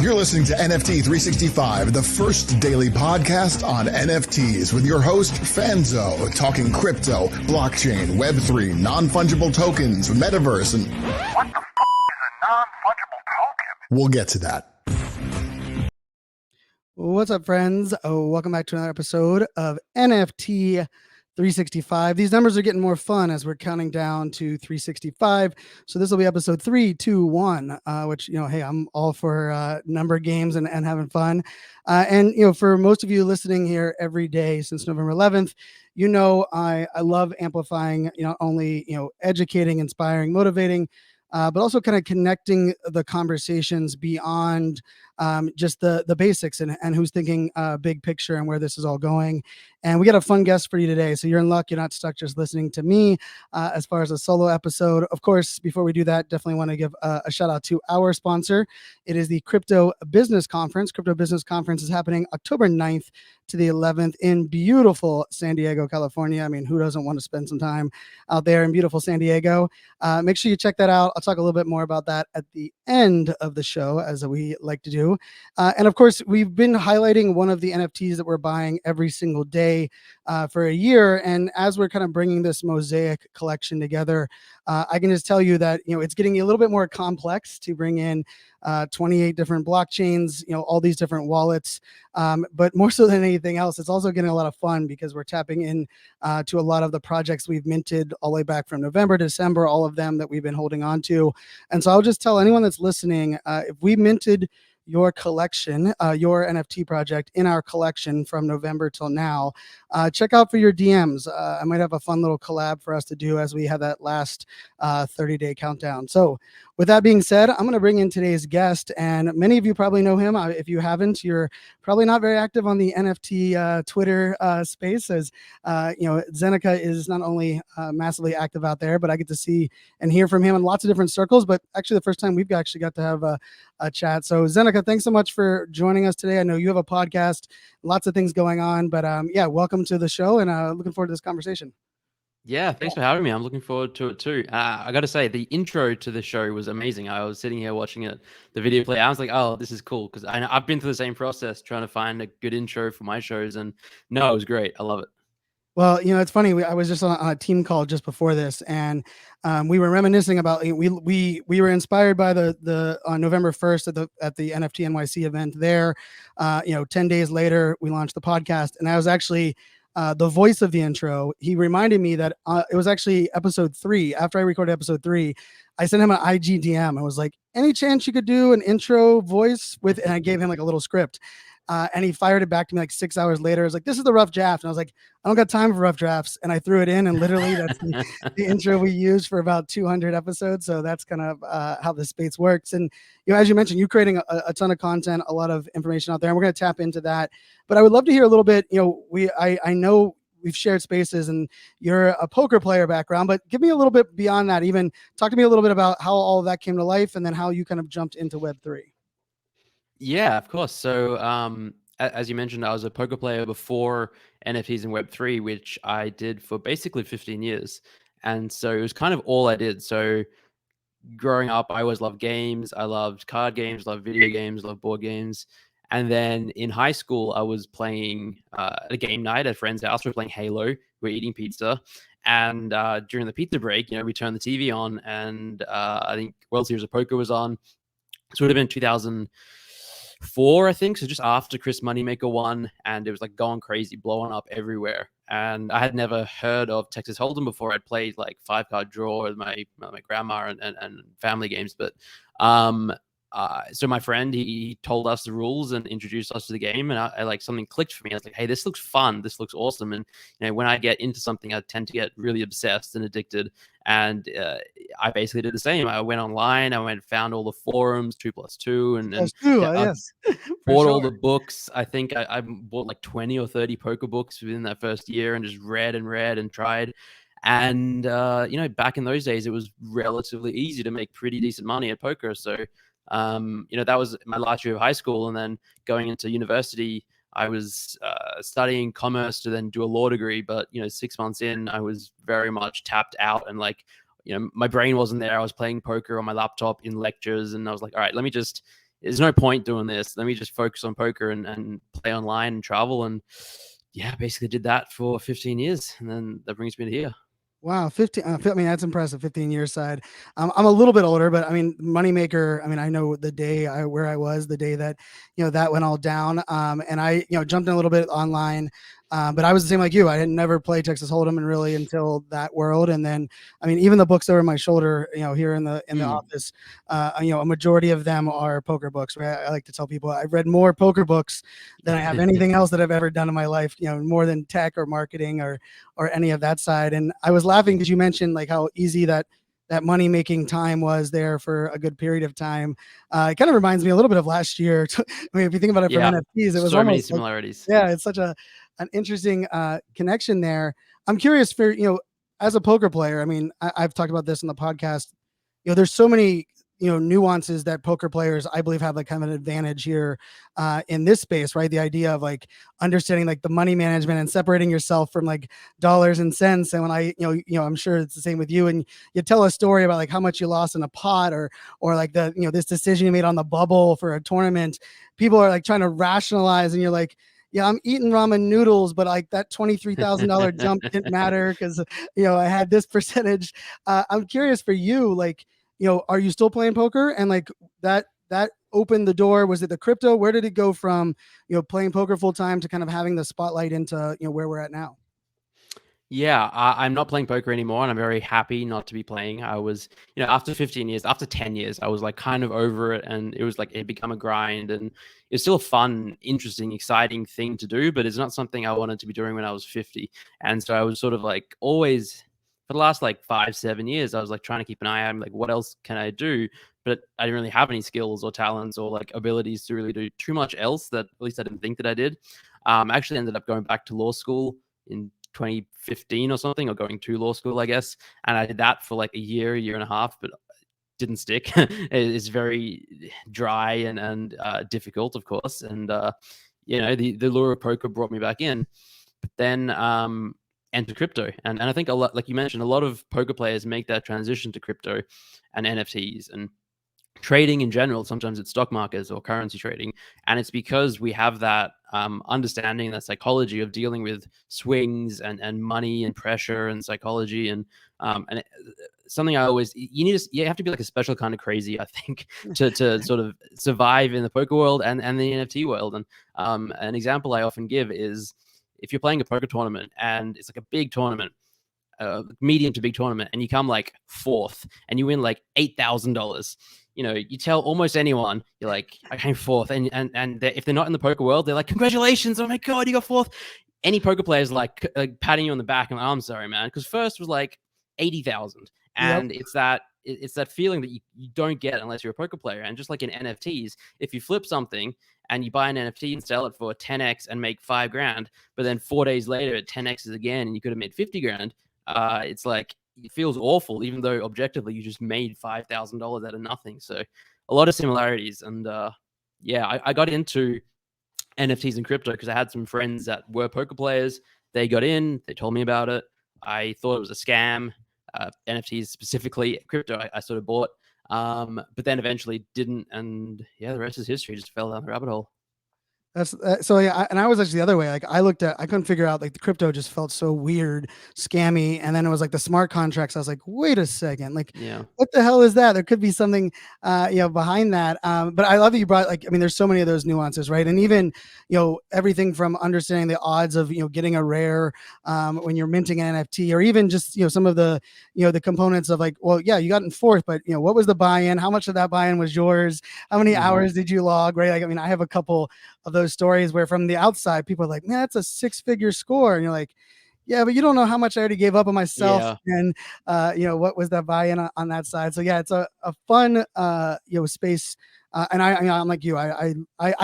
You're listening to NFT 365, the first daily podcast on NFTs with your host, Fanzo, talking crypto, blockchain, Web3, non-fungible tokens, metaverse, and... What the f*** is a non-fungible token? We'll get to that. What's up, friends? Welcome back to another episode of NFT 365. These numbers are getting more fun as we're counting down to 365. So this will be episode 3, 2, 1, which, hey, I'm all for number games and having fun. And for most of you listening here every day since November 11th, I love amplifying, not only, educating, inspiring, motivating, but also kind of connecting the conversations beyond just the basics and who's thinking big picture and where this is all going. And we got a fun guest for you today. So you're in luck. You're not stuck just listening to me as far as a solo episode. Of course, before we do that, definitely want to give a shout out to our sponsor. It is the Crypto Business Conference. Crypto Business Conference is happening October 9th to the 11th in beautiful San Diego, California. I mean, who doesn't want to spend some time out there in beautiful San Diego? Make sure you check that out. I'll talk a little bit more about that at the end of the show, as we like to do. And of course, we've been highlighting one of the NFTs that we're buying every single day for a year. And as we're kind of bringing this mosaic collection together, I can just tell you that, it's getting a little bit more complex to bring in 28 different blockchains, all these different wallets. But more so than anything else, it's also getting a lot of fun because we're tapping in to a lot of the projects we've minted all the way back from November, December, all of them that we've been holding on to. And so I'll just tell anyone that's listening, if we minted your collection, your NFT project in our collection from November till now, check out for your DMs. I might have a fun little collab for us to do as we have that last 30-day countdown. So with that being said, I'm going to bring in today's guest, and many of you probably know him. If you haven't, you're probably not very active on the NFT Twitter space, as Zeneca is not only massively active out there, but I get to see and hear from him in lots of different circles. But actually, the first time we've actually got to have a chat. So Zeneca, thanks so much for joining us today. I know you have a podcast, lots of things going on, but welcome to the show, and looking forward to this conversation. Yeah, thanks for having me. I'm looking forward to it too. I got to say, the intro to the show was amazing. I was sitting here watching the video play. I was like, oh, this is cool, because I've been through the same process trying to find a good intro for my shows, and no, it was great. I love it. Well, it's funny. I was just on a team call just before this, and we were reminiscing about we were inspired by the on November 1st at the NFT NYC event there. 10 days later, we launched the podcast, and I was actually the voice of the intro. He reminded me that it was actually episode 3. After I recorded episode 3, I sent him an IG DM. I was like, any chance you could do an intro voice with, and I gave him like a little script. And he fired it back to me like 6 hours later. I was like, this is the rough draft. And I was like, I don't got time for rough drafts. And I threw it in, and literally that's the intro we used for about 200 episodes. So that's kind of how the space works. And, as you mentioned, you're creating a ton of content, a lot of information out there, and we're going to tap into that. But I would love to hear a little bit, I know we've shared spaces and you're a poker player background, but give me a little bit beyond that. Even talk to me a little bit about how all of that came to life, and then how you kind of jumped into Web3. Yeah, of course. So, as you mentioned, I was a poker player before NFTs and Web3, which I did for basically 15 years. And so it was kind of all I did. So growing up, I always loved games. I loved card games, loved video games, loved board games. And then in high school, I was playing a game night at a friend's house. We were playing Halo. We were eating pizza. And during the pizza break, we turned the TV on, and I think World Series of Poker was on. So it would have been 2004, I think. So just after Chris Moneymaker won, and it was like going crazy, blowing up everywhere. And I had never heard of Texas Hold'em before. I'd played like 5-card draw with my grandma and family games. But so my friend, he told us the rules and introduced us to the game, and I like, something clicked for me. I was like, hey, this looks fun. This looks awesome. And when I get into something, I tend to get really obsessed and addicted. And I basically did the same. I went online. I found all the forums, 2+2, and Yes, bought all the books. I think I bought like 20 or 30 poker books within that first year, and just read and tried. And back in those days, it was relatively easy to make pretty decent money at poker. So that was my last year of high school, and then going into university, I was studying commerce to then do a law degree. But 6 months in, I was very much tapped out, and my brain wasn't there. I was playing poker on my laptop in lectures, and I was like, all right, let me just there's no point doing this. Let me just focus on poker and play online and travel. And yeah, basically did that for 15 years. And then that brings me to here. Wow, 15. I mean, that's impressive. 15 year side. I'm a little bit older, but I mean, moneymaker. I mean, I know the day where I was, the day that that went all down. And I jumped in a little bit online, but I was the same like you. I didn't never play Texas Hold'em and really until that world. And then, I mean, even the books over my shoulder, here in the office, a majority of them are poker books. Right? I like to tell people I've read more poker books than I have anything else that I've ever done in my life. More than tech or marketing or any of that side. And I was laughing because you mentioned like how easy that money making time was there for a good period of time. It kind of reminds me a little bit of last year. I mean, if you think about it from NFTs, it was so many almost similarities. it's such an interesting connection there. I'm curious for, as a poker player, I mean, I've talked about this in the podcast, there's so many nuances that poker players, I believe, have like kind of an advantage here in this space, right? The idea of like understanding like the money management and separating yourself from like dollars and cents. And when I, I'm sure it's the same with you, and you tell a story about like how much you lost in a pot or like the, this decision you made on the bubble for a tournament, people are like trying to rationalize, and you're like, yeah, I'm eating ramen noodles, but like that $23,000 jump didn't matter because, I had this percentage. I'm curious for you, like, are you still playing poker? And like that opened the door. Was it the crypto? Where did it go from, playing poker full time to kind of having the spotlight into, where we're at now? Yeah, I'm not playing poker anymore, and I'm very happy not to be playing. I was, after 15 years, after 10 years, I was like kind of over it, and it was like it become a grind, and it's still a fun, interesting, exciting thing to do, but it's not something I wanted to be doing when I was 50. And so I was sort of like always, for the last like 5-7 years, I was like trying to keep an eye on like what else can I do, but I didn't really have any skills or talents or like abilities to really do too much else that at least I didn't think that I did. I actually ended up going back to law school in 2015 or something, or going to law school, I guess. And I did that for like a year and a half, but didn't stick. It's very dry and difficult, of course. And, the lure of poker brought me back in. But then entered crypto. And I think a lot, like you mentioned, a lot of poker players make that transition to crypto and NFTs and trading in general. Sometimes it's stock markets or currency trading, and it's because we have that understanding, that psychology of dealing with swings and money and pressure and psychology and something I always, you have to be like a special kind of crazy, I think, to sort of survive in the poker world and the NFT world. And an example I often give is if you're playing a poker tournament and it's like a big tournament, medium to big tournament, and you come like fourth and you win like $8,000. You tell almost anyone, you're like, I came fourth. And if they're not in the poker world, they're like, congratulations. Oh my God, you got fourth. Any poker players like patting you on the back and like, I'm sorry, man. Because first was like 80,000. And it's that feeling that you don't get unless you're a poker player. And just like in NFTs, if you flip something and you buy an NFT and sell it for 10x and make $5,000, but then 4 days later it 10x's again and you could have made 50 grand, it's like, it feels awful, even though objectively you just made $5,000 out of nothing. So a lot of similarities. And I got into NFTs and crypto because I had some friends that were poker players. They got in, they told me about it. I thought it was a scam. NFTs specifically, crypto I sort of bought, but then eventually didn't. And yeah, the rest is history. Just fell down the rabbit hole. That's so yeah, and I was actually the other way. Like I couldn't figure out, like the crypto just felt so weird, scammy, and then it was like the smart contracts. I was like, wait a second, like what the hell is that? There could be something, behind that. But I love that you brought, like, I mean, there's so many of those nuances, right? And even everything from understanding the odds of getting a rare when you're minting an NFT, or even just some of the the components of like, well, yeah, you got in fourth, but what was the buy-in? How much of that buy-in was yours? How many hours did you log? Right? Like, I mean, I have a couple of those stories where from the outside people are like, man, that's a 6-figure score, and you're like, yeah, but you don't know how much I already gave up on myself. And what was that buy-in on that side. So yeah, it's a fun space. And I'm like you, I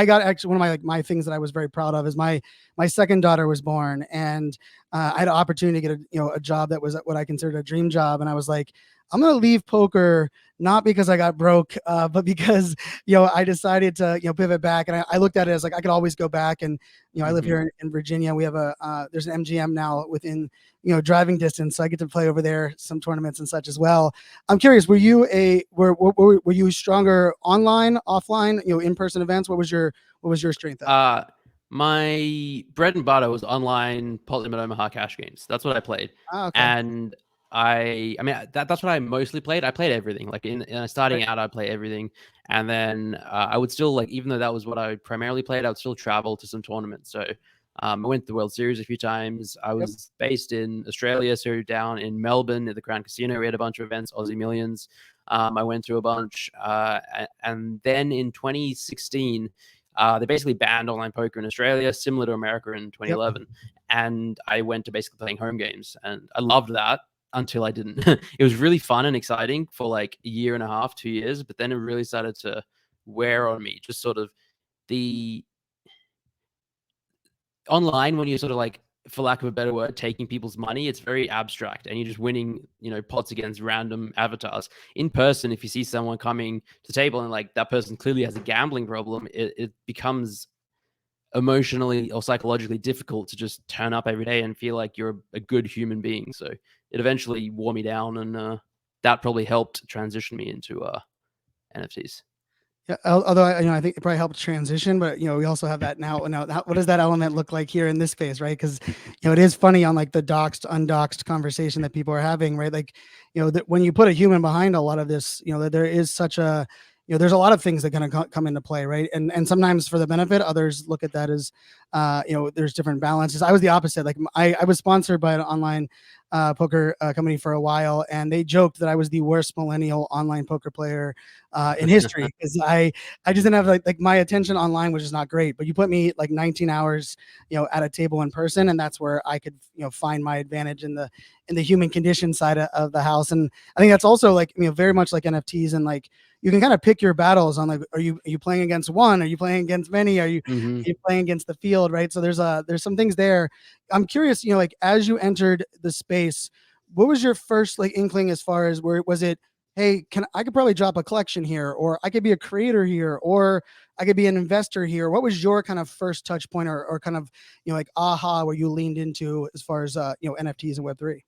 got actually one of my things that I was very proud of is my second daughter was born, and I had an opportunity to get a job that was what I considered a dream job. And I was like, I'm going to leave poker, not because I got broke, but because, I decided to, pivot back. And I looked at it as like, I could always go back. And, I live here in Virginia. We have there's an MGM now within, driving distance. So I get to play over there, some tournaments and such as well. I'm curious, were you were you stronger online, offline, in-person events? What was your strength at? My bread and butter was online pot limit Omaha cash games. That's what I played. Okay. And I mean, that's what I mostly played. I played everything. Like in starting out, I'd play everything. And then I would still, like, even though that was what I primarily played, I would still travel to some tournaments. So I went to the World Series a few times. I was based in Australia, so down in Melbourne at the Crown Casino, we had a bunch of events, Aussie Millions. I went to a bunch. And then in 2016, they basically banned online poker in Australia, similar to America in 2011. And I went to basically playing home games, and I loved that until I didn't. It was really fun and exciting for like a year and a half, 2 years, but then it really started to wear on me. Just sort of the online, when you're sort of like, for lack of a better word, taking people's money, it's very abstract and you're just winning, pots against random avatars. In person, if you see someone coming to the table and like that person clearly has a gambling problem, it becomes emotionally or psychologically difficult to just turn up every day and feel like you're a good human being. So it eventually wore me down, and that probably helped transition me into NFTs. Yeah, although I think it probably helped transition, but we also have that now. Now, what does that element look like here in this space, right? Because it is funny on like the doxed, undoxed conversation that people are having, right? Like, that when you put a human behind a lot of this, that there is such a, there's a lot of things that kind of come into play, right? And sometimes for the benefit, others look at that as, there's different balances. I was the opposite. Like I was sponsored by an online poker company for a while, and they joked that I was the worst millennial online poker player in history because I just didn't have like my attention online was just not great. But you put me like 19 hours, at a table in person, and that's where I could, find my advantage in the human condition side of the house. And I think that's also like, very much like NFTs, and like you can kind of pick your battles on like, are you playing against one? Are you playing against many? Are you playing against the field? Right. So there's some things there. I'm curious, like as you entered the space, what was your first like inkling as far as where was it? Hey, I could probably drop a collection here, or I could be a creator here, or I could be an investor here. What was your kind of first touch point or kind of, like aha, where you leaned into as far as, NFTs and Web3?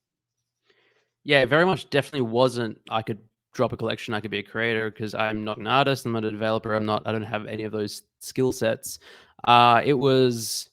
Yeah, it very much definitely wasn't, I could drop a collection, I could be a creator, because I'm not an artist, I'm not a developer, I don't have any of those skill sets. It was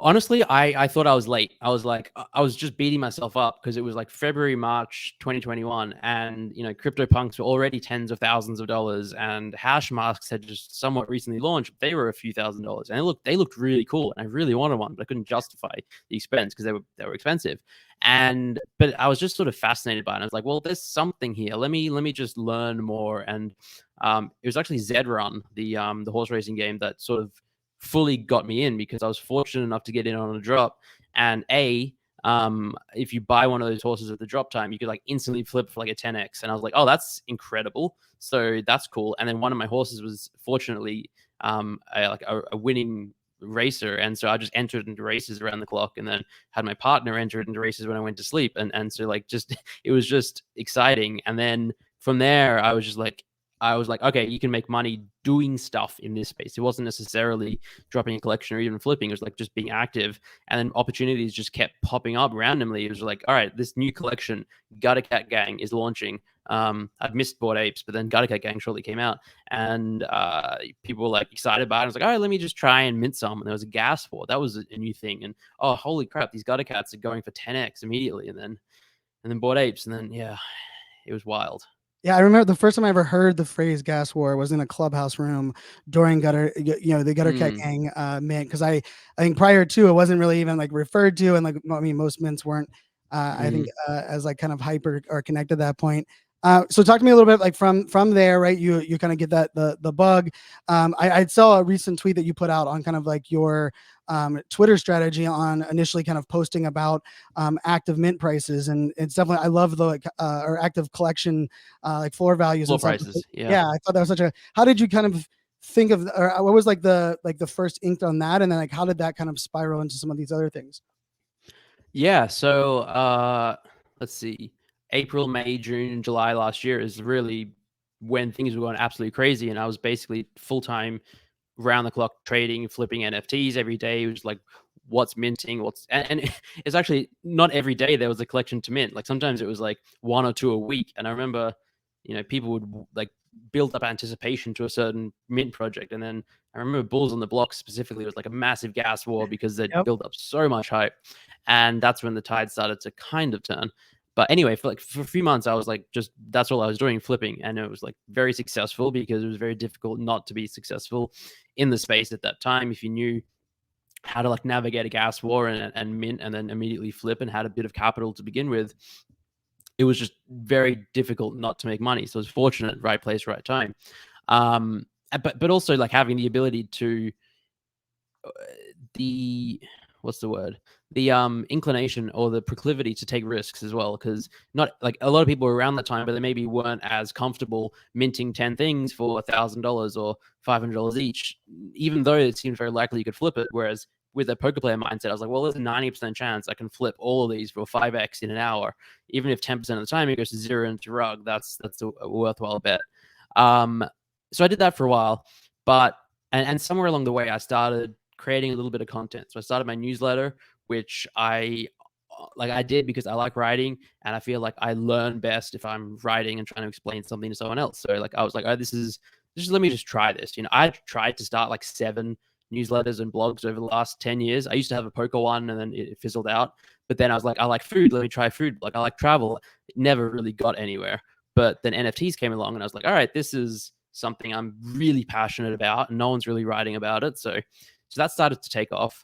honestly, I thought I was late. I was like, I was just beating myself up because it was like February, March 2021, and CryptoPunks were already tens of thousands of dollars, and hash masks had just somewhat recently launched. They were a few $1,000s, and they looked really cool, and I really wanted one, but I couldn't justify the expense because they were expensive. But I was just sort of fascinated by it. And I was like, well, there's something here. Let me just learn more. And it was actually Zed Run, the horse racing game, that sort of fully got me in, because I was fortunate enough to get in on a drop. And if you buy one of those horses at the drop time, you could like instantly flip for like a 10x. And I was like, oh, that's incredible. So that's cool. And then one of my horses was fortunately a winning racer, and so I just entered into races around the clock, and then had my partner enter into races when I went to sleep, and so like just it was just exciting. And then from there I was like, okay, you can make money doing stuff in this space. It wasn't necessarily dropping a collection or even flipping. It was like just being active. And then opportunities just kept popping up randomly. It was like, all right, this new collection, Gutter Cat Gang, is launching. I'd missed Bored Apes, but then Gutter Cat Gang shortly came out, and people were like excited about it. I was like, all right, let me just try and mint some. And there was a gas war. That was a new thing. And oh, holy crap, these Gutter Cats are going for 10x immediately. And then Bored Apes. And then, yeah, it was wild. Yeah, I remember the first time I ever heard the phrase gas war was in a clubhouse room during the Gutter Cat Gang mint, because I think prior to it wasn't really even like referred to, and like I mean most mints weren't I think as like kind of hyper or connected at that point. So talk to me a little bit like from there, right? You kind of get that the bug. I saw a recent tweet that you put out on kind of like your Twitter strategy on initially kind of posting about active mint prices, and it's definitely, I love the or active collection like floor values and Floor stuff. prices. Yeah, I thought that was such a. How did you kind of think of, or what was like the first ink on that, and then like how did that kind of spiral into some of these other things? Yeah, so let's see. April, May, June, and July last year is really when things were going absolutely crazy, and I was basically full time, round the clock trading, flipping NFTs every day. It was like what's minting, and it's actually not every day there was a collection to mint. Like sometimes it was like one or two a week, and I remember, people would like build up anticipation to a certain mint project, and then I remember Bulls on the Block specifically was like a massive gas war because they'd Yep. built up so much hype, and that's when the tide started to kind of turn. But anyway, for a few months, I was like, just that's all I was doing, flipping, and it was like very successful because it was very difficult not to be successful in the space at that time. If you knew how to like navigate a gas war and mint and then immediately flip and had a bit of capital to begin with, it was just very difficult not to make money. So I was fortunate, right place, right time. But also like having the ability to the what's the word, the inclination or the proclivity to take risks as well, because not like a lot of people were around that time, but they maybe weren't as comfortable minting 10 things for $1,000 or $500 each, even though it seemed very likely you could flip it. Whereas with a poker player mindset, I was like, well, there's a 90% chance I can flip all of these for 5x in an hour. Even if 10% of the time it goes to zero into rug, that's a worthwhile bet. So I did that for a while, but and somewhere along the way I started creating a little bit of content. So I started my newsletter, which I did because I like writing, and I feel like I learn best if I'm writing and trying to explain something to someone else. So like I was like, oh, this is just let me just try this. I tried to start like 7 newsletters and blogs over the last 10 years. I used to have a poker one and then it fizzled out. But then I was like, I like food, let me try food. Like I like travel. It never really got anywhere. But then NFTs came along and I was like, all right, this is something I'm really passionate about and no one's really writing about it. So that started to take off.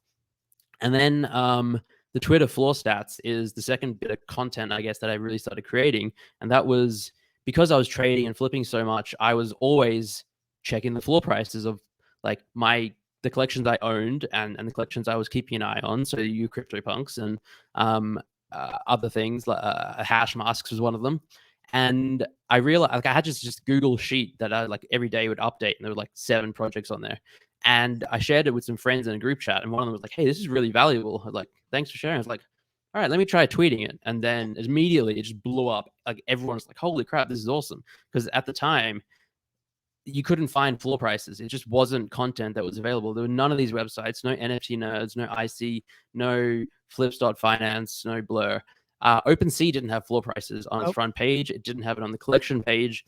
And then the Twitter floor stats is the second bit of content, I guess, that I really started creating. And that was because I was trading and flipping so much, I was always checking the floor prices of like the collections I owned and the collections I was keeping an eye on. So you CryptoPunks and other things, like hash masks was one of them. And I realized like I had just Google sheet that I like every day would update, and there were like 7 projects on there. And I shared it with some friends in a group chat, and one of them was like, "Hey, this is really valuable." I was like, "Thanks for sharing." I was like, "All right, let me try tweeting it." And then immediately it just blew up. Like everyone was like, "Holy crap, this is awesome!" Because at the time you couldn't find floor prices. It just wasn't content that was available. There were none of these websites, no NFT nerds, no IC, no flips.finance, no Blur. OpenSea didn't have floor prices on its front page. It didn't have it on the collection page.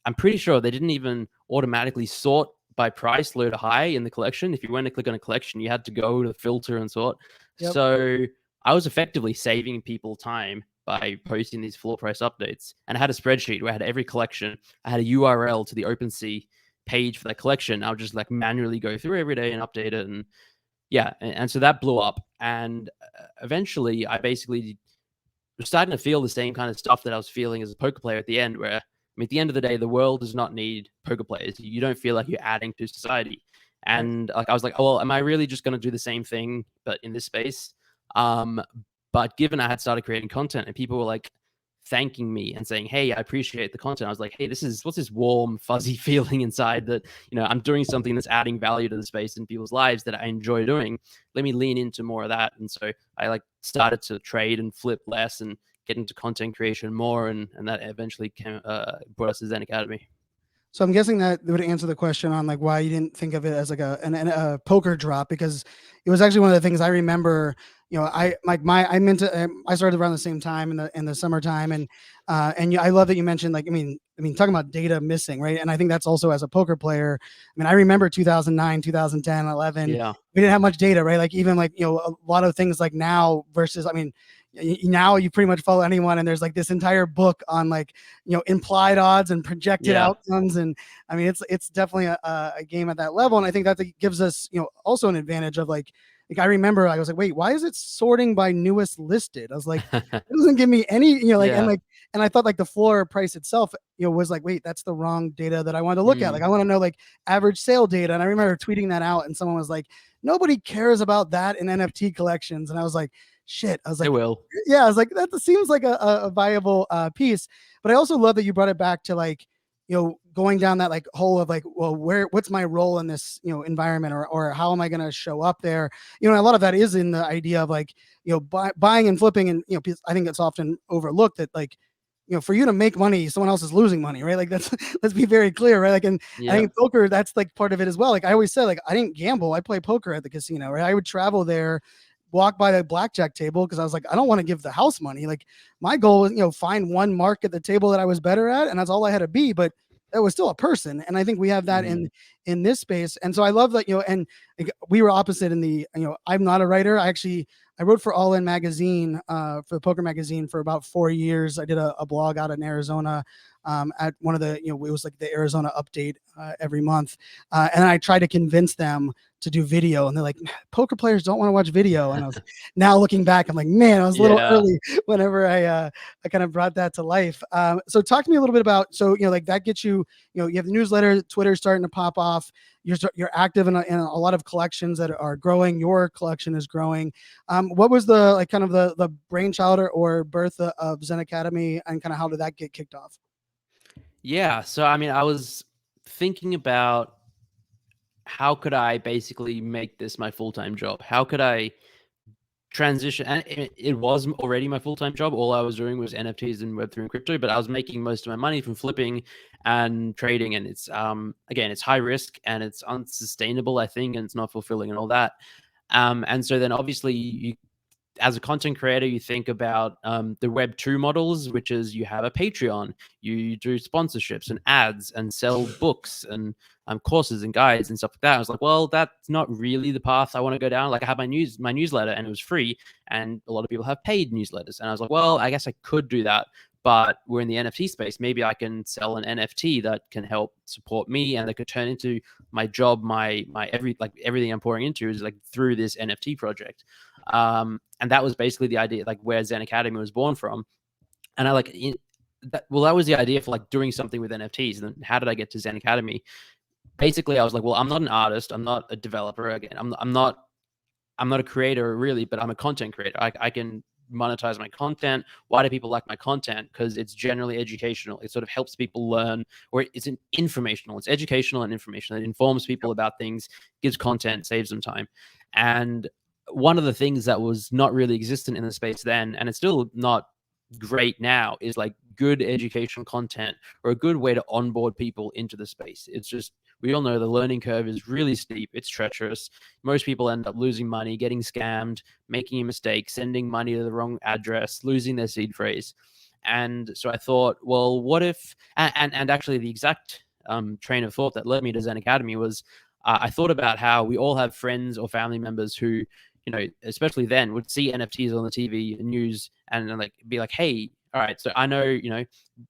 I'm pretty sure they didn't even automatically sort by price low to high in the collection. If you went to click on a collection, you had to go to the filter and sort. Yep. So I was effectively saving people time by posting these floor price updates. And I had a spreadsheet where I had every collection. I had a URL to the OpenSea page for that collection. I would just like manually go through every day and update it. And yeah, and so that blew up. And eventually I basically was starting to feel the same kind of stuff that I was feeling as a poker player at the end, where, I mean, at the end of the day, the world does not need poker players. You don't feel like you're adding to society. And like I was like, oh, well, am I really just going to do the same thing, but in this space? But given I had started creating content and people were like thanking me and saying, hey, I appreciate the content, I was like, hey, what's this warm, fuzzy feeling inside that, I'm doing something that's adding value to the space in people's lives that I enjoy doing. Let me lean into more of that. And so I like started to trade and flip less and get into content creation more. And that eventually brought us to Zen Academy. So I'm guessing that would answer the question on like why you didn't think of it as like a poker drop, because it was actually one of the things I remember. I started around the same time in the summertime, and I love that you mentioned like I mean talking about data missing, right? And I think that's also as a poker player. I mean, I remember 2009, 2010, 11. Yeah, we didn't have much data, right? Like even like a lot of things like now versus I mean. Now you pretty much follow anyone and there's like this entire book on like implied odds and projected outcomes, and I mean it's definitely a game at that level, and I think that gives us also an advantage of like I remember I was like, wait, why is it sorting by newest listed? I was like, it doesn't give me any and I thought like the floor price itself was like, wait, that's the wrong data that I wanted to look at. Like I want to know like average sale data, and I remember tweeting that out and someone was like, nobody cares about that in NFT collections, and I was like, shit. I was like, I will. Yeah, I was like, that seems like a viable piece. But I also love that you brought it back to like, going down that like hole of like, well, what's my role in this, environment, or how am I going to show up there? And a lot of that is in the idea of like, buying and flipping. And, I think it's often overlooked that like, for you to make money, someone else is losing money, right? Like that's let's be very clear, right? Like, and I think poker, that's like part of it as well. Like I always said, like I didn't gamble, I play poker at the casino, right? I would travel there, walk by the blackjack table because I was like, I don't want to give the house money. Like my goal was, find one mark at the table that I was better at, and that's all I had to be. But that was still a person, and I think we have that in this space. And so I love that, and like, we were opposite in the, I'm not a writer. I wrote for All In magazine, for the poker magazine for about 4 years. I did a blog out in Arizona, at one of the, it was like the Arizona Update every month. And I tried to convince them to do video, and they're like, poker players don't want to watch video. And I was now looking back, I'm like, man, I was a little early whenever I kind of brought that to life. So talk to me a little bit about, so, like that gets you, you have the newsletter, Twitter's starting to pop off. You're active in a lot of collections that are growing. Your collection is growing. What was the, like, kind of the brainchild or birth of Zen Academy, and kind of how did that get kicked off? Yeah. So, I mean, I was thinking about how could I basically make this my full-time job? How could I transition? And it was already my full-time job. All I was doing was NFTs and Web3 and crypto, but I was making most of my money from flipping and trading. And it's, again, it's high risk and it's unsustainable, I think, and it's not fulfilling and all that. And so then obviously you, as a content creator, you think about the Web 2 models, which is you have a Patreon, you do sponsorships and ads and sell books and courses and guides and stuff like that. I was like, well, that's not really the path I want to go down. Like I had my newsletter and it was free, and a lot of people have paid newsletters. And I was like, well, I guess I could do that, but we're in the NFT space. Maybe I can sell an NFT that can help support me, and that could turn into my job, my everything I'm pouring into is like through this NFT project. And that was basically the idea, like where Zen Academy was born from. And I that was the idea for like doing something with NFTs. And then how did I get to Zen Academy? Basically, I was like, well, I'm not an artist, I'm not a developer. Again, I'm not a creator really, but I'm a content creator. I can monetize my content. Why do people like my content? Because it's generally educational. It sort of helps people learn, or it's an informational. It's educational and informational. It informs people about things, gives content, saves them time. And one of the things that was not really existent in the space then, and it's still not great now, is like good educational content or a good way to onboard people into the space. It's just, we all know the learning curve is really steep. It's treacherous. Most people end up losing money, getting scammed, making a mistake, sending money to the wrong address, losing their seed phrase. And so I thought, well, what if, and actually the exact train of thought that led me to Zen Academy was, I thought about how we all have friends or family members who, especially then, would see NFTs on the TV and news and like be like, hey, all right, so I know,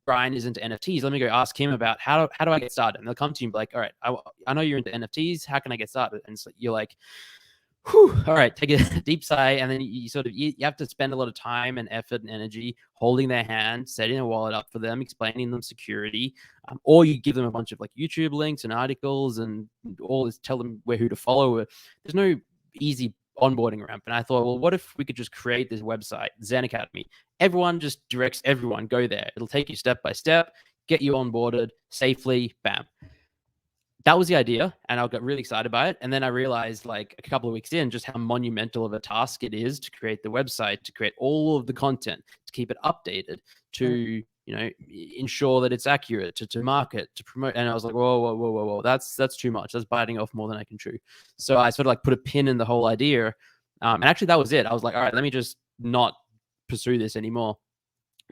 Brian is into NFTs. Let me go ask him about how do I get started? And they'll come to you and be like, all right, I know you're into NFTs. How can I get started? And so you're like, whew, all right, take a deep sigh. And then you sort of, you have to spend a lot of time and effort and energy holding their hand, setting a wallet up for them, explaining them security, or you give them a bunch of like YouTube links and articles and all this, tell them who to follow. There's no easy onboarding ramp. And I thought, well, what if we could just create this website, Zen Academy? Everyone just directs everyone, go there. It'll take you step by step, get you onboarded safely, bam. That was the idea, and I got really excited by it. And then I realized, like a couple of weeks in, just how monumental of a task it is to create the website, to create all of the content, to keep it updated, to ensure that it's accurate, to market, to promote. And I was like, whoa, that's too much. That's biting off more than I can chew. So I sort of like put a pin in the whole idea. And actually, that was it. I was like, all right, let me just not pursue this anymore.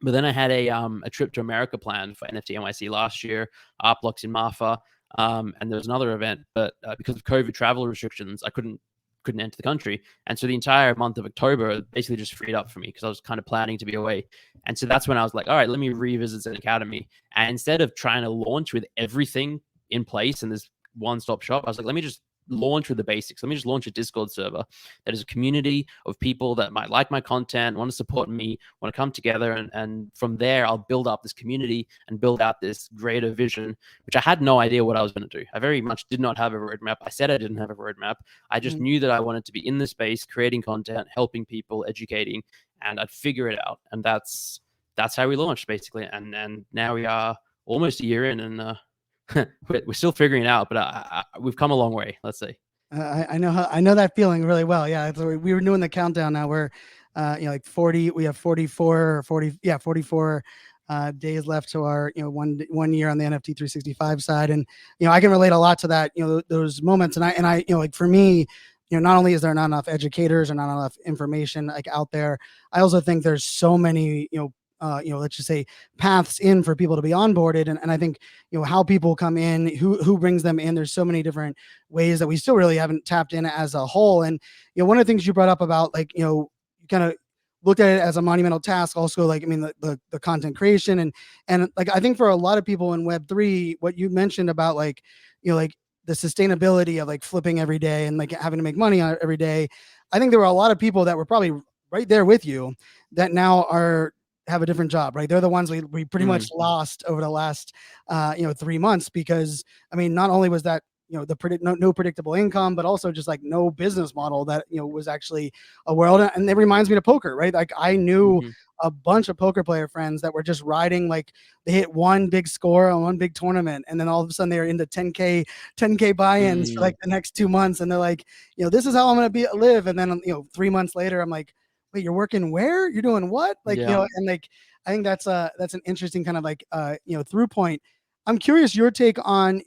But then I had a trip to America planned for NFT NYC last year, Art Blocks in Marfa. And there was another event, but because of COVID travel restrictions, I couldn't enter the country. And so the entire month of October basically just freed up for me because I was kind of planning to be away. And so that's when I was like, all right, let me revisit Zen Academy. And instead of trying to launch with everything in place in this one-stop shop, I was like, let me just launch with the basics. Let me just launch a Discord server that is a community of people that might like my content, want to support me, want to come together. And from there, I'll build up this community and build out this greater vision, which I had no idea what I was going to do. I very much did not have a roadmap. I said I didn't have a roadmap. I just knew that I wanted to be in the space, creating content, helping people, educating, and I'd figure it out. And that's how we launched, basically. And now we are almost a year in, and we're still figuring it out, but we've come a long way. Let's say. I know that feeling really well. Yeah, we were doing the countdown now. We're like 40. We have 44 or 40. Yeah, 44 days left to our, one year on the NFT 365 side. And, I can relate a lot to that, those moments. And I, like for me, not only is there not enough educators or not enough information like out there, I also think there's so many, let's just say paths in for people to be onboarded. And I think, how people come in, who brings them in, there's so many different ways that we still really haven't tapped in as a whole. And, one of the things you brought up about like, you kind of looked at it as a monumental task also, like, I mean, the content creation and like, I think for a lot of people in Web3, what you mentioned about like, like the sustainability of like flipping every day and like having to make money on it every day. I think there were a lot of people that were probably right there with you that now have a different job, right? They're the ones we pretty much lost over the last 3 months, because I mean, not only was that no predictable income, but also just like no business model that was actually a world. And it reminds me of poker, right? Like I knew a bunch of poker player friends that were just riding, like they hit one big score on one big tournament, and then all of a sudden they're into 10k buy-ins for like the next 2 months, and they're like, this is how I'm gonna live. And then 3 months later, I'm like, wait, you're working where? You're doing what? Like, and like I think that's an interesting kind of like through point. I'm curious your take on,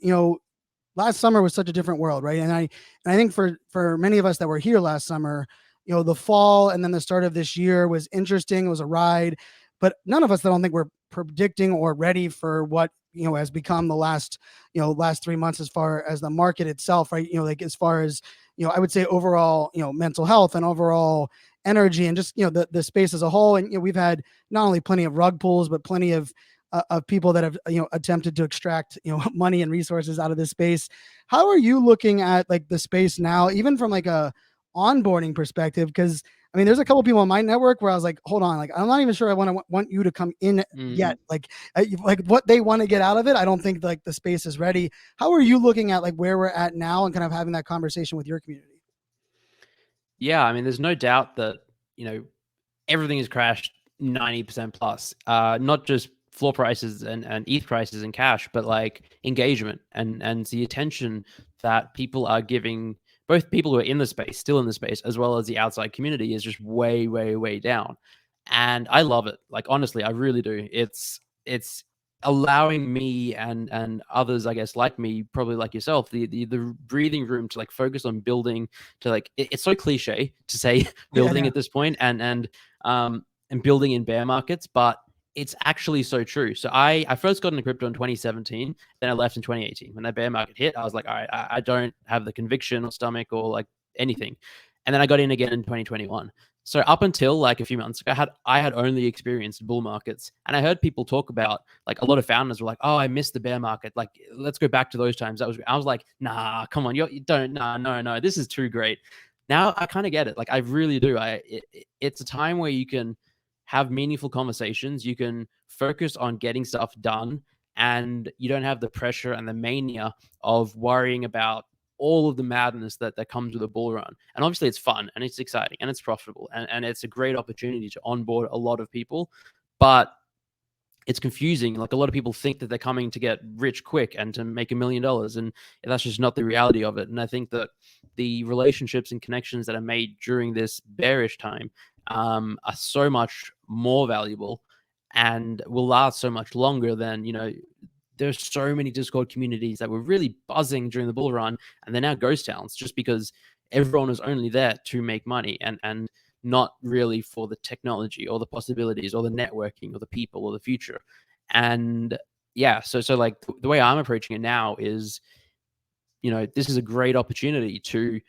last summer was such a different world, right? And I think for many of us that were here last summer, the fall and then the start of this year was interesting. It was a ride, but none of us, I don't think, were predicting or ready for what has become the last 3 months as far as the market itself, right? Like as far as I would say overall mental health and overall energy and just the space as a whole. And we've had not only plenty of rug pulls, but plenty of people that have attempted to extract money and resources out of this space. How are you looking at like the space now, even from like a onboarding perspective? Because I mean, there's a couple people in my network where I was like, hold on, like I'm not even sure I want you to come in yet. Like what they want to get out of it, I don't think like the space is ready. How are you looking at like where we're at now and kind of having that conversation with your community? Yeah, I mean, there's no doubt that everything has crashed 90% plus. Not just floor prices and ETH prices and cash, but like engagement and the attention that people are giving, both people who are in the space, still in the space, as well as the outside community, is just way, way, way down. And I love it. Like honestly, I really do. It's allowing me and others, I guess, like me, probably like yourself, the breathing room to like focus on building, to like it's so cliche to say building at this point and building in bear markets, but it's actually so true. So I first got into crypto in 2017, then I left in 2018. When that bear market hit, I was like, all right, I don't have the conviction or stomach or like anything. And then I got in again in 2021. So up until like a few months ago, I had only experienced bull markets, and I heard people talk about, like, a lot of founders were like, "Oh, I missed the bear market. Like, let's go back to those times." I was like, "Nah, come on, you don't. Nah, no, this is too great." Now I kind of get it. Like I really do. It's a time where you can have meaningful conversations. You can focus on getting stuff done, and you don't have the pressure and the mania of worrying about all of the madness that comes with a bull run. And obviously it's fun and it's exciting and it's profitable and it's a great opportunity to onboard a lot of people, but it's confusing. Like a lot of people think that they're coming to get rich quick and to make $1 million, and that's just not the reality of it. And I think that the relationships and connections that are made during this bearish time are so much more valuable and will last so much longer than, there's so many Discord communities that were really buzzing during the bull run, and they're now ghost towns just because everyone was only there to make money and not really for the technology or the possibilities or the networking or the people or the future. And yeah, so like the way I'm approaching it now is, this is a great opportunity to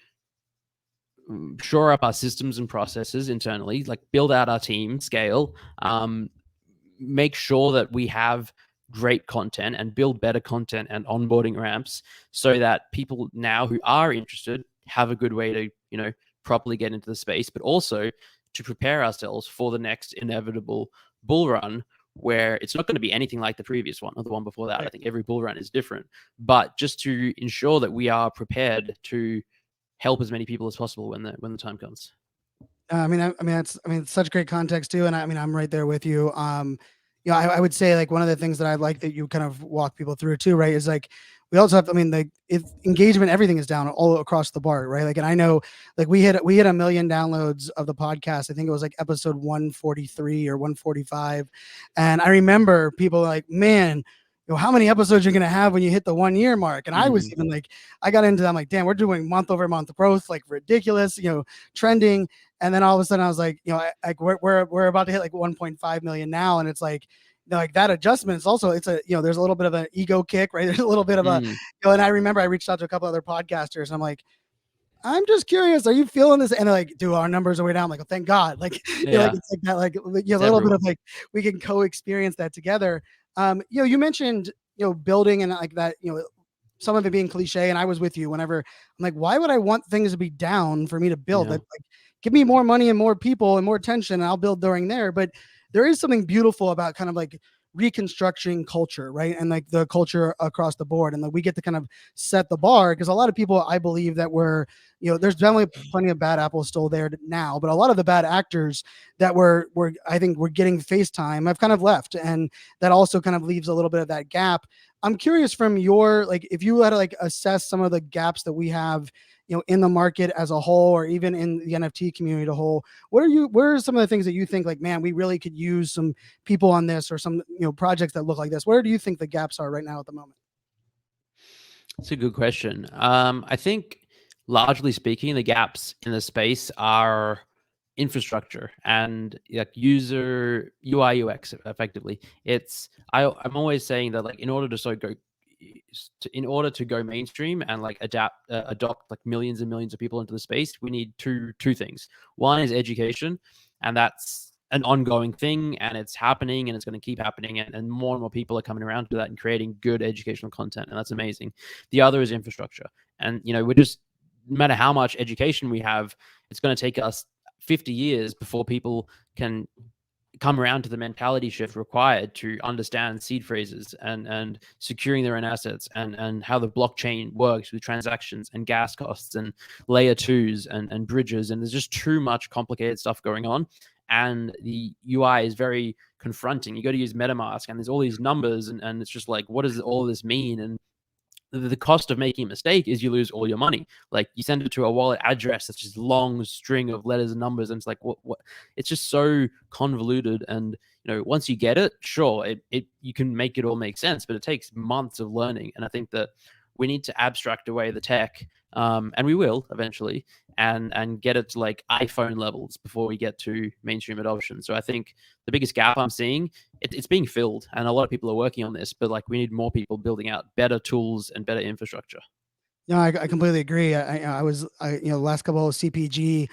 shore up our systems and processes internally, like build out our team, scale, make sure that we have great content and build better content and onboarding ramps so that people now who are interested have a good way to, properly get into the space, but also to prepare ourselves for the next inevitable bull run, where it's not going to be anything like the previous one or the one before that. Right. I think every bull run is different, but just to ensure that we are prepared to help as many people as possible when the time comes. It's such great context too. And I'm right there with you. I would say like one of the things that I like that you kind of walk people through too, right, is like we also have, I mean, like if engagement, everything is down all across the board, right? Like, and I know like we hit 1 million downloads of the podcast. I think it was like episode 143 or 145. And I remember people like, man, how many episodes you're going to have when you hit the 1 year mark? And I was even like, I got into that. I'm like, damn, we're doing month over month growth, like ridiculous, trending. And then all of a sudden I was like, like we're about to hit like 1.5 million now. And it's like, like that adjustment is also, it's a, there's a little bit of an ego kick, right? There's a little bit of a, and I remember I reached out to a couple other podcasters and I'm like, I'm just curious, are you feeling this? And they're like, dude, our numbers are way down. I'm like, oh, thank God. Like, like it's like that, like, a little bit of like, we can co-experience that together. You mentioned, building and like that, some of it being cliche, and I was with you whenever I'm like, why would I want things to be down for me to build? Like, give me more money and more people and more attention, and I'll build during there. But there is something beautiful about kind of like reconstructing culture, right? And like the culture across the board. And like we get to kind of set the bar, because a lot of people, I believe that we're, there's definitely plenty of bad apples still there now, but a lot of the bad actors that were I think we're getting face time have kind of left. And that also kind of leaves a little bit of that gap. I'm curious from your, like, if you had to like assess some of the gaps that we have, in the market as a whole, or even in the NFT community as a whole, what are some of the things that you think like, man, we really could use some people on this, or some, projects that look like this? Where do you think the gaps are right now at the moment? That's a good question. I think largely speaking, the gaps in the space are infrastructure and like user UI UX effectively. I'm always saying that like in order to go mainstream and like adopt like millions and millions of people into the space, we need two things. One is education, and that's an ongoing thing, and it's happening, and it's going to keep happening, and more and more people are coming around to that and creating good educational content, and that's amazing. The other is infrastructure, and we're just, no matter how much education we have, it's going to take us 50 years before people can come around to the mentality shift required to understand seed phrases and securing their own assets, and how the blockchain works with transactions and gas costs and layer twos and bridges. And there's just too much complicated stuff going on. And the UI is very confronting. You got to use MetaMask, and there's all these numbers, and it's just like, what does all this mean? And the cost of making a mistake is you lose all your money. Like, you send it to a wallet address that's just long string of letters and numbers, and it's like, what? It's just so convoluted. And once you get it, sure, you can make it all make sense, but it takes months of learning. And I think that we need to abstract away the tech, and we will eventually, and get it to like iPhone levels before we get to mainstream adoption. So I think the biggest gap I'm seeing, it's being filled, and a lot of people are working on this, but like we need more people building out better tools and better infrastructure. No, I completely agree. I was, last couple of CPG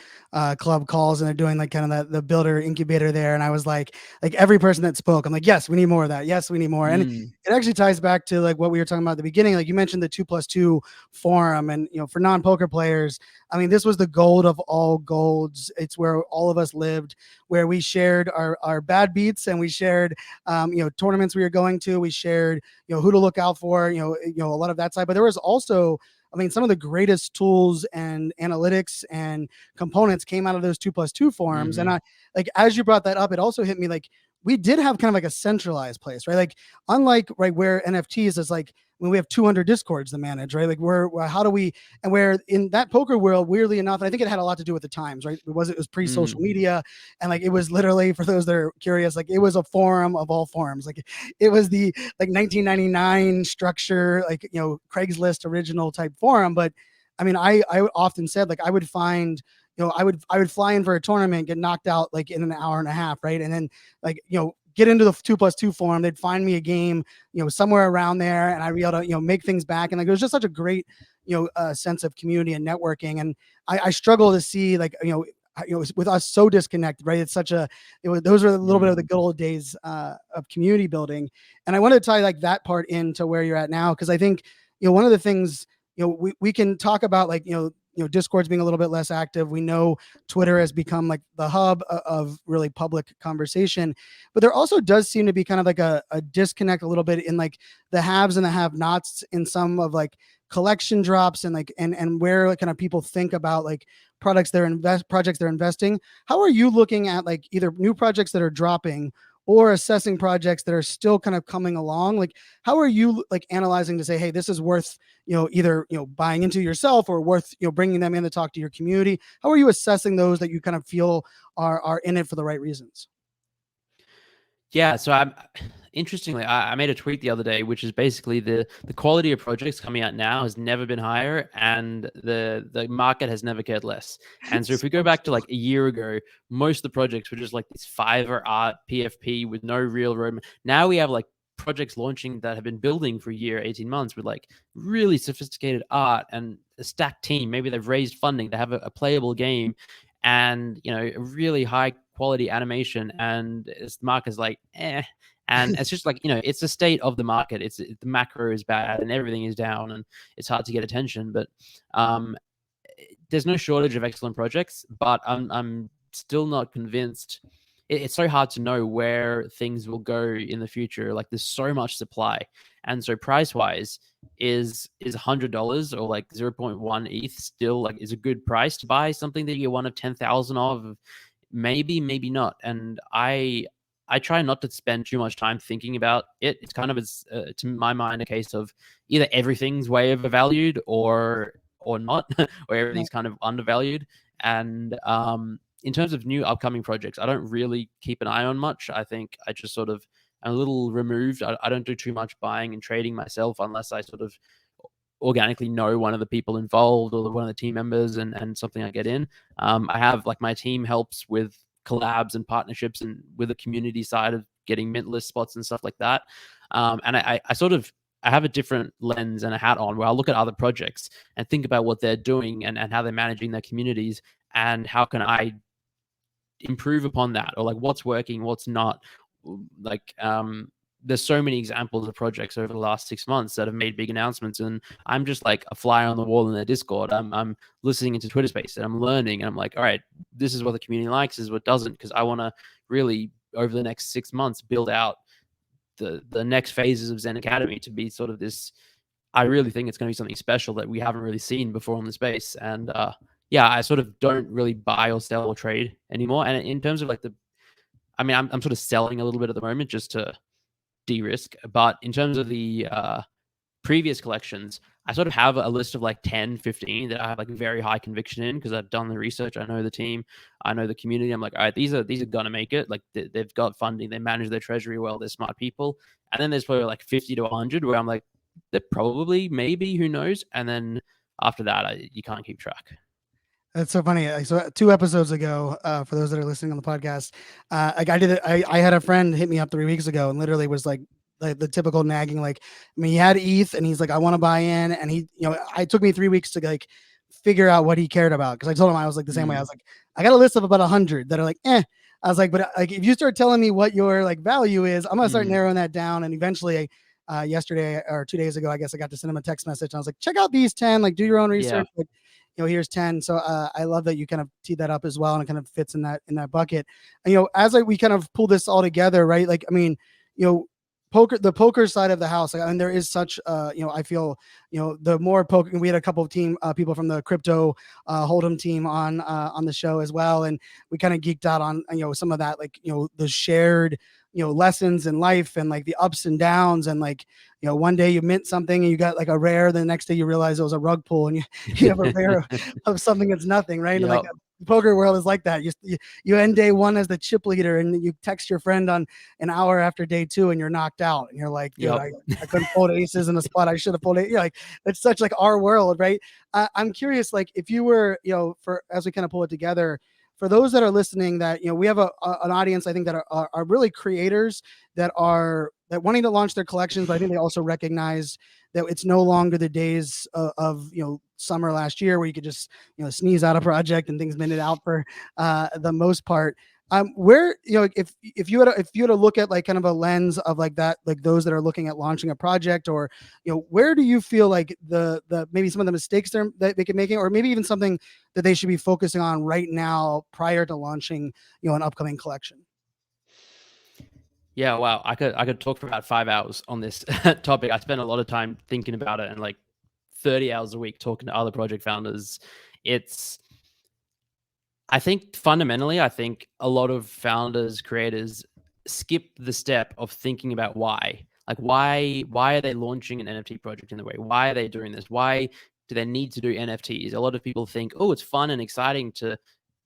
club calls, and they're doing like kind of the builder incubator there. And I was like every person that spoke, I'm like, yes, we need more of that. Yes, we need more. And it actually ties back to like what we were talking about at the beginning. Like you mentioned the 2+2 forum, and, for non-poker players, I mean, this was the gold of all golds. It's where all of us lived, where we shared our bad beats, and we shared, tournaments we were going to, we shared, who to look out for, a lot of that side. But there was also, I mean, some of the greatest tools and analytics and components came out of those 2+2 forums. And I, like, as you brought that up, it also hit me like, we did have kind of like a centralized place, right? Like, unlike right where NFTs is like, when we have 200 discords to manage, right? Like how do we, and where in that poker world, weirdly enough, and I think it had a lot to do with the times, right? It was pre-social media. And like, it was literally, for those that are curious, like it was a forum of all forums. Like it was the like 1999 structure, like, Craigslist original type forum. But I mean, I often said, like, I would find, I would fly in for a tournament, get knocked out like in an hour and a half, right? And then like, get into the 2+2 forum, they'd find me a game, somewhere around there, and I'd be able to, make things back. And like, it was just such a great, sense of community and networking. And I struggle to see like, with us so disconnected, right? It's such those are a little bit of the good old days of community building. And I wanted to tie like that part into where you're at now, because I think, one of the things, we can talk about like, Discord's being a little bit less active. We know Twitter has become like the hub of really public conversation, but there also does seem to be kind of like a disconnect a little bit in like the haves and the have-nots in some of like collection drops, and like, and where like kind of people think about like projects they're investing. How are you looking at like either new projects that are dropping, or assessing projects that are still kind of coming along? Like, how are you like analyzing to say, hey, this is worth, either, buying into yourself or worth, bringing them in to talk to your community? How are you assessing those that you kind of feel are in it for the right reasons? Yeah, so I'm interestingly, I made a tweet the other day, which is basically the quality of projects coming out now has never been higher, and the market has never cared less. And so if we go So back to true. like a year ago, most of the projects were just like this Fiverr art PFP with no real roadmap. Now we have like projects launching that have been building for a year, 18 months with like really sophisticated art and a stacked team. Maybe they've raised funding to have a playable game and a really high quality animation, and the market's like and it's just like it's the state of the market. The macro is bad and everything is down and it's hard to get attention, but um there's no shortage of excellent projects, but I'm still not convinced. It's so hard to know where things will go in the future. Like there's so much supply, and so price wise, is $100 or like 0.1 ETH still like is a good price to buy something that you get one of 10,000 of? Maybe, maybe not. And I try not to spend too much time thinking about it. It's kind of to my mind a case of either everything's way overvalued or not, or Right. everything's kind of undervalued. And in terms of new upcoming projects, I don't really keep an eye on much. I think I just sort of am a little removed. I don't do too much buying and trading myself unless I sort of organically know one of the people involved or one of the team members and something I get in. I have like my team helps with collabs and partnerships and with the community side of getting mint list spots and stuff like that. And I sort of I have a different lens and a hat on where I look at other projects and think about what they're doing and how they're managing their communities and how can I improve upon that, or like what's working, what's not. Like there's so many examples of projects over the last 6 months that have made big announcements, and I'm just like a fly on the wall in their Discord. I'm listening into Twitter Space and I'm learning, and I'm like, all right, this is what the community likes, this is what doesn't, because I want to really over the next 6 months build out the next phases of Zen Academy to be sort of this. I really think it's going to be something special that we haven't really seen before in the space. And yeah, I sort of don't really buy or sell or trade anymore. And in terms of like I mean, I'm sort of selling a little bit at the moment just to de-risk. But in terms of the previous collections, I sort of have a list of like 10, 15 that I have like very high conviction in because I've done the research. I know the team, I know the community. I'm like, all right, these are gonna make it. Like they've got funding, they manage their treasury well, they're smart people. And then there's probably like 50 to 100 where I'm like, they're probably, maybe, who knows? And then after that, you can't keep track. That's so funny. So 2 episodes ago, for those that are listening on the podcast, like I did it. I had a friend hit me up 3 weeks ago and literally was like the typical nagging. Like, I mean, he had ETH and he's like, I want to buy in. And he, it took me 3 weeks to like figure out what he cared about. Cause I told him I was like the same way. I was like, I got a list of about 100 that are like, eh. I was like, but like, if you start telling me what your like value is, I'm going to start narrowing that down. And eventually, yesterday or 2 days ago, I guess I got to send him a text message. And I was like, check out these 10, like do your own research. Yeah. But, here's 10. So I love that you kind of teed that up as well. And it kind of fits in that bucket. And, as we kind of pull this all together, right? Like, I mean, the poker side of the house. Like, I mean, there is such, I feel, the more poker, we had a couple of people from the crypto Hold'em team on the show as well. And we kind of geeked out on, some of that, like, the shared, lessons in life and like the ups and downs. And like, one day you mint something and you got like a rare, the next day you realize it was a rug pull and you have a rare of something that's nothing. Right. And like poker world is like that. You end day one as the chip leader and you text your friend on an hour after day two and you're knocked out and you're like, dude, I couldn't fold aces in a spot I should have folded. You're like, it's such like our world, right? I'm curious, like if you were, for as we kind of pull it together, for those that are listening, that we have an audience, I think, that are really creators that are wanting to launch their collections, but I think they also recognize that it's no longer the days of summer last year where you could just sneeze out a project and things minted out for the most part. Where if you had to look at like kind of a lens of like that, like those that are looking at launching a project, or where do you feel like the maybe some of the mistakes that they could make, or maybe even something that they should be focusing on right now prior to launching an upcoming collection? Yeah, wow. I could talk for about 5 hours on this topic. I spend a lot of time thinking about it and like 30 hours a week talking to other project founders. I think fundamentally, I think a lot of founders, creators skip the step of thinking about why. Like, why are they launching an NFT project in the way? Why are they doing this? Why do they need to do NFTs? A lot of people think, oh, it's fun and exciting to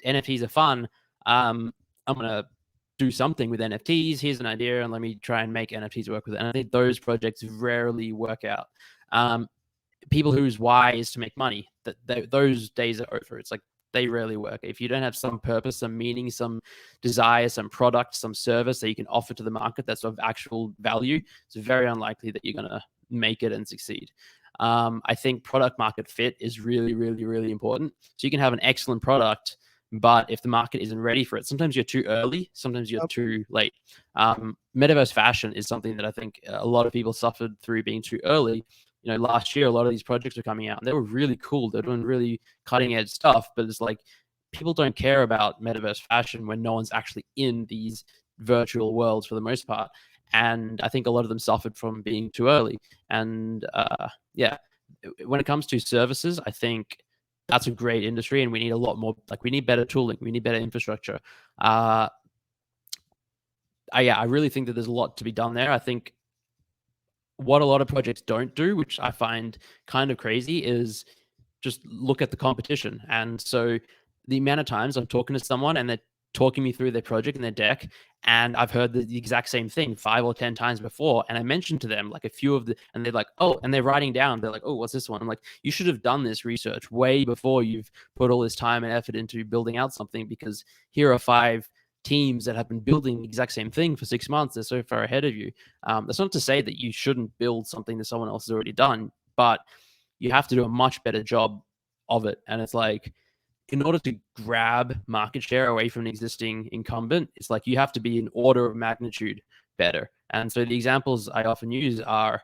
NFTs are fun. I'm gonna do something with NFTs. Here's an idea, and let me try and make NFTs work with it. And I think those projects rarely work out. People whose why is to make money, those days are over. It's like they rarely work. If you don't have some purpose, some meaning, some desire, some product, some service that you can offer to the market that's of actual value, it's very unlikely that you're going to make it and succeed. I think product market fit is really, really, really important. So you can have an excellent product, but if the market isn't ready for it, sometimes you're too early, sometimes you're too late. Metaverse fashion is something that I think a lot of people suffered through being too early. Last year, a lot of these projects were coming out and they were really cool. They're doing really cutting edge stuff, but it's like people don't care about metaverse fashion when no one's actually in these virtual worlds for the most part. And I think a lot of them suffered from being too early. And yeah, when it comes to services, I think that's a great industry and we need a lot more, like we need better tooling, we need better infrastructure. I really think that there's a lot to be done there. I think what a lot of projects don't do, which I find kind of crazy, is just look at the competition. And so the amount of times I'm talking to someone and they're talking me through their project and their deck, and I've heard the exact same thing 5 or 10 times before, and I mentioned to them like a few of the, and they're like, oh, and they're writing down, they're like, oh, what's this one? I'm like, you should have done this research way before you've put all this time and effort into building out something, because here are 5 teams that have been building the exact same thing for 6 months. They're so far ahead of you. That's not to say that you shouldn't build something that someone else has already done, but you have to do a much better job of it. And it's like, in order to grab market share away from an existing incumbent, it's like you have to be an order of magnitude better. And so the examples I often use are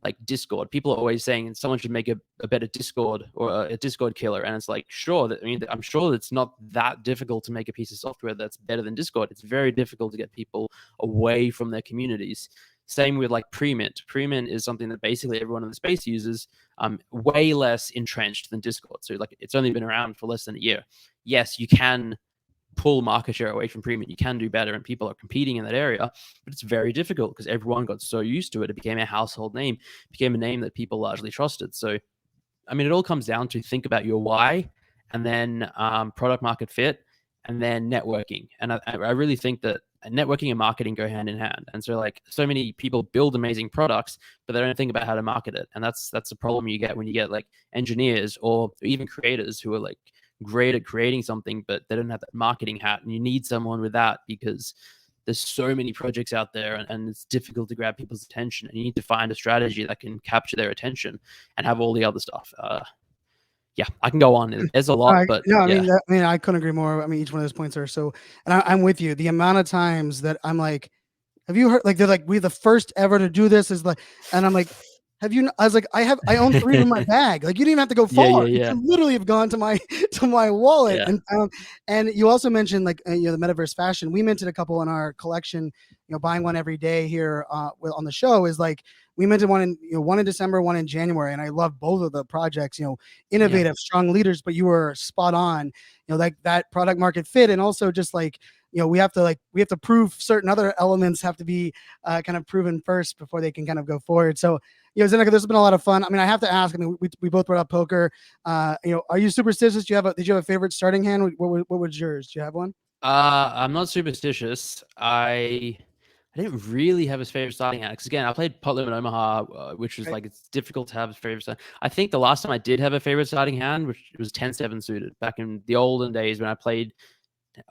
like Discord. People are always saying someone should make a better Discord or a Discord killer. And it's like, sure, I'm sure it's not that difficult to make a piece of software that's better than Discord. It's very difficult to get people away from their communities. Same with like pre-mint. Pre-mint is something that basically everyone in the space uses, way less entrenched than Discord. So like it's only been around for less than a year. Yes, you can pull market share away from pre-mint. You can do better, and people are competing in that area, but it's very difficult because everyone got so used to it. It became a household name, became a name that people largely trusted. So, I mean, it all comes down to think about your why, and then product market fit, and then networking. And I really think that networking and marketing go hand in hand. And so like so many people build amazing products, but they don't think about how to market it. And that's the problem you get when you get like engineers or even creators who are like great at creating something, but they don't have that marketing hat. And you need someone with that because there's so many projects out there, and it's difficult to grab people's attention. And you need to find a strategy that can capture their attention and have all the other stuff. Yeah, I can go on. There's a lot, but no, yeah. I couldn't agree more. I mean, each one of those points are so, and I'm with you. The amount of times that I'm like, have you heard? Like, they're like, we're the first ever to do this. Is like, and I'm like, have you? I was like, I own 3 in my bag. Like, you didn't even have to go far. You could literally have gone to my wallet. Yeah. And you also mentioned like the metaverse fashion. We minted a couple in our collection. Buying one every day here on the show is like, we minted one in December, one in January, and I love both of the projects. Innovative, strong leaders. But you were spot on. Like that product market fit, and also just like, we have to prove certain other elements have to be kind of proven first before they can kind of go forward. So, Zeneca, this has been a lot of fun. I mean, I have to ask. I mean, we both brought up poker. Are you superstitious? Did you have a favorite starting hand? What was yours? Do you have one? I'm not superstitious. I didn't really have a favorite starting hand because again, I played Pot Limit Omaha, which was like it's difficult to have a favorite start. I think the last time I did have a favorite starting hand, which was 10-7 suited back in the olden days when I played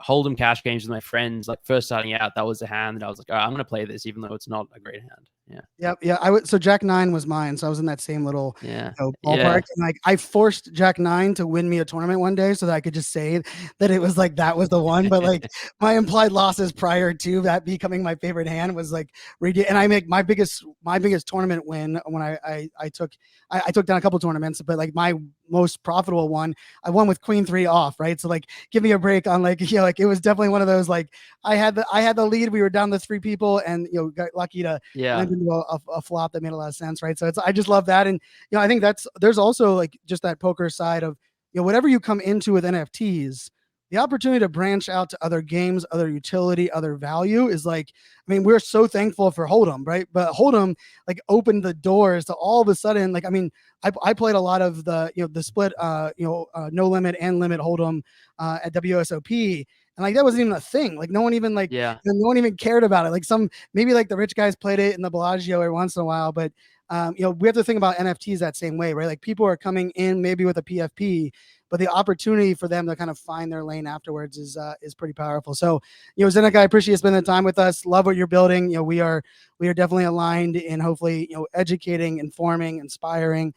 Hold'em cash games with my friends, like first starting out, that was the hand that I was like, all right, I'm going to play this, even though it's not a great hand. Yeah. So Jack 9 was mine. So I was in that same little ballpark. Yeah. And like I forced Jack 9 to win me a tournament one day so that I could just say that it was like that was the one. But like my implied losses prior to that becoming my favorite hand was like and I make my biggest tournament win when I took down a couple tournaments, but like my most profitable one, I won with Queen 3 off, right? So like give me a break on like, like it was definitely one of those, like I had the lead, we were down to 3 people and got lucky to land into a flop that made a lot of sense, right? So I just love that. And I think there's also like just that poker side of whatever you come into with NFTs, the opportunity to branch out to other games, other utility, other value is like, I mean, we're so thankful for Hold'em, right? But Hold'em like opened the doors to all of a sudden, like, I mean, I played a lot of the, the split, no limit and limit Hold'em at WSOP. And like that wasn't even a thing. Like no one even like Yeah. no one even cared about it. Like maybe like the rich guys played it in the Bellagio every once in a while, but we have to think about NFTs that same way, right? Like people are coming in maybe with a PFP, but the opportunity for them to kind of find their lane afterwards is pretty powerful. So, Zeneca, I appreciate you spending the time with us. Love what you're building. We are definitely aligned in hopefully, educating, informing, inspiring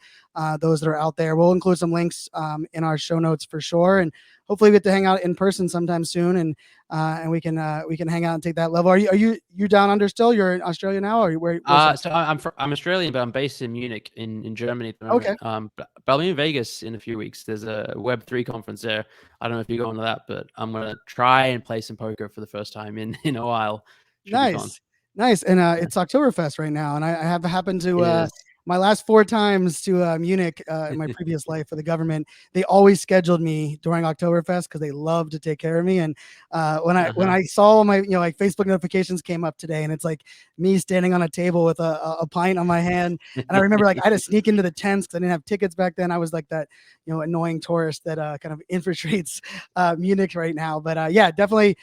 those that are out there. We'll include some links in our show notes for sure. And hopefully we get to hang out in person sometime soon, and we can hang out and take that level. Are you down under still? You're in Australia now, or where? So I'm Australian, but I'm based in Munich in Germany at the moment. Okay. But I'll be in Vegas in a few weeks. There's a Web3 conference there. I don't know if you're going to that, but I'm gonna try and play some poker for the first time in a while. Should be fun. Nice. And it's Oktoberfest right now, and I have happened It to is. my last 4 times to Munich in my previous life for the government. They always scheduled me during Oktoberfest because they love to take care of me. And when I saw my like Facebook notifications came up today, and it's like me standing on a table with a pint on my hand, and I remember like I had to sneak into the tents because I didn't have tickets back then. I was like that annoying tourist that kind of infiltrates Munich right now. But yeah, definitely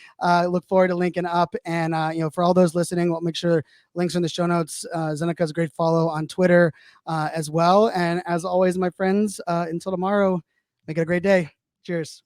look forward to linking up. And for all those listening, we'll make sure links are in the show notes. Zeneca's a great follow on Twitter as well. And as always, my friends, until tomorrow, make it a great day. Cheers.